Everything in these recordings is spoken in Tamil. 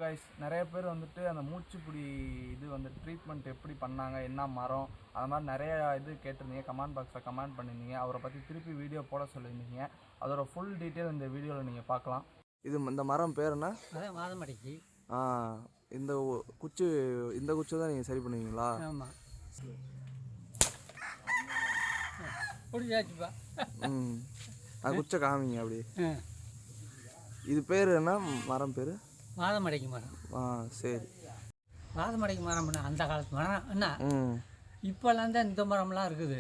கைஸ் நிறைய பேர் வந்துட்டு அந்த மூச்சுப்பிடி இது வந்து ட்ரீட்மெண்ட் எப்படி பண்ணாங்க, என்ன மரம், அது மாதிரி நிறைய இது கேட்டிருந்தீங்க. கமெண்ட் பாக்ஸில் கமெண்ட் பண்ணியிருந்தீங்க. அவரை பற்றி திருப்பி வீடியோ போட சொல்லியிருந்தீங்க. அதோட ஃபுல் டீட்டெயில் இந்த வீடியோவில் நீங்கள் பார்க்கலாம். இந்த மரம் பேர் என்ன? அதான் வாதமடைக்கு. இந்த குச்சி தான் நீங்கள் சரி பண்ணுவீங்களா? ஆமாம், பிடிச்சாச்சுப்பா. அது குச்சை காமிங்க அப்படி. இது பேர் என்ன மரம் பேர்? வாதமடைக்கு மரம். சரி, வாதமடைக்கு மரம் அந்த காலத்து மரம் என்ன. இப்போல்லாம் தான் இந்த மரம்லாம் இருக்குது.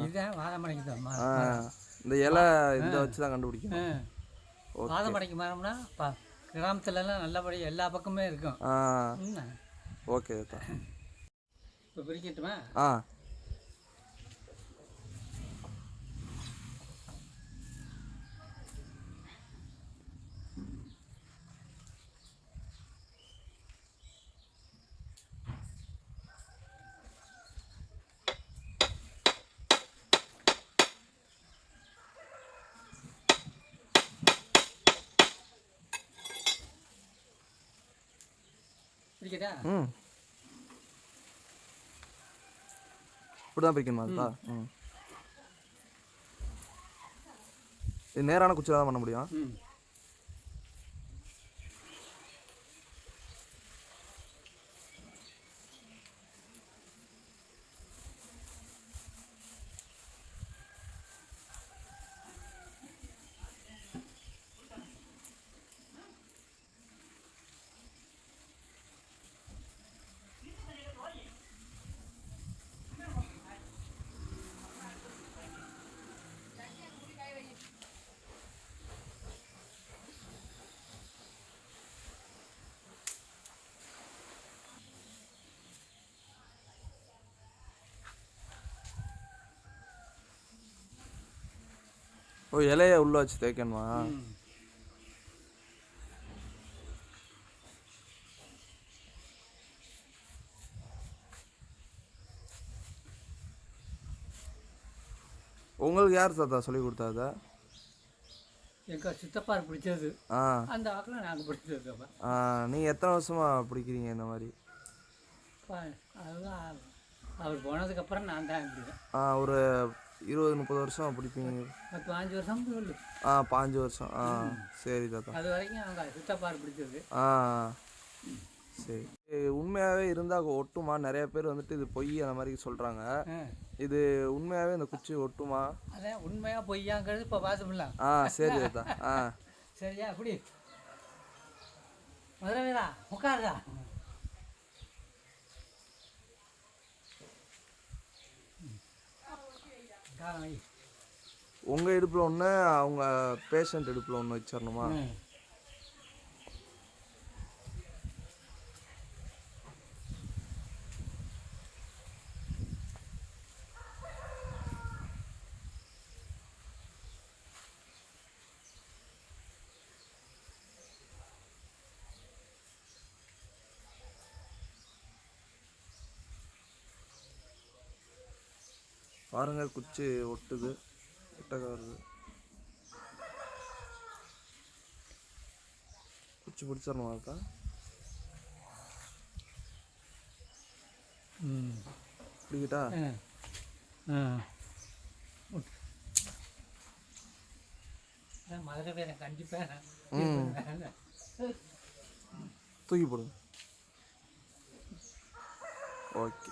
இதுதான் வாதமடைக்கு தான் மரம். இந்த இலை இந்த வச்சு தான் கண்டுபிடிக்கணும். வாதமடைக்கு மரம்னா கிராமத்துலலாம் நல்லபடி எல்லா பக்கமே இருக்கும். ஓகே, இப்போ பிரிக்கட்டுமா? இப்படிதான் பிரிக்கணுமா? இது நேரான குச்சியில் தான் பண்ண முடியும். இலைய உள்ள வச்சு தேய்க்கணுமா? உங்களுக்கு யார் தாத்தா சொல்லி கொடுத்தா? எங்க சித்தப்பா பிடிச்சது. அந்த வாக்கில் நாங்கள் பிடிச்சது. நீங்கள் எத்தனை வருஷமா பிடிக்கிறீங்க இந்த மாதிரி? அதுதான் அவர் போனதுக்கப்புறம் நான் தான் பிடிக்கிறேன். ஒரு 20-30 வருஷம் பிடிப்பீங்க? 15 வருஷம். 5 வருஷம். சரி தாத்தா. அது வரைக்கும் அவங்க சித்தப்பார் பிடிச்சது. சரி, உண்மையாகவே இருந்தால் ஒட்டுமா? நிறைய பேர் வந்துட்டு இது பொய் அந்த மாதிரி சொல்கிறாங்க. இது உண்மையாகவே இந்த குச்சி ஒட்டுமா? அதான் உண்மையாக பொய்யாங்கிறது இப்போ பார்த்துக்கலாம். சரி தாத்தா. சரியா? அப்படி மதுரவேதா உட்காருதா. உங்கள் இடுப்பில் ஒன்று, அவங்க பேஷண்ட் இடுப்பில் ஒன்று வச்சிடணுமா? பாருங்க, குச்சி ஒட்டுது, ஒட்டக வருது. குச்சி பிடிச்சிடணுமா இருக்கா? பிடிக்கிட்டா? மதுரை பேரை கண்டிப்பாக தூக்கி போடுங்க. ஓகே.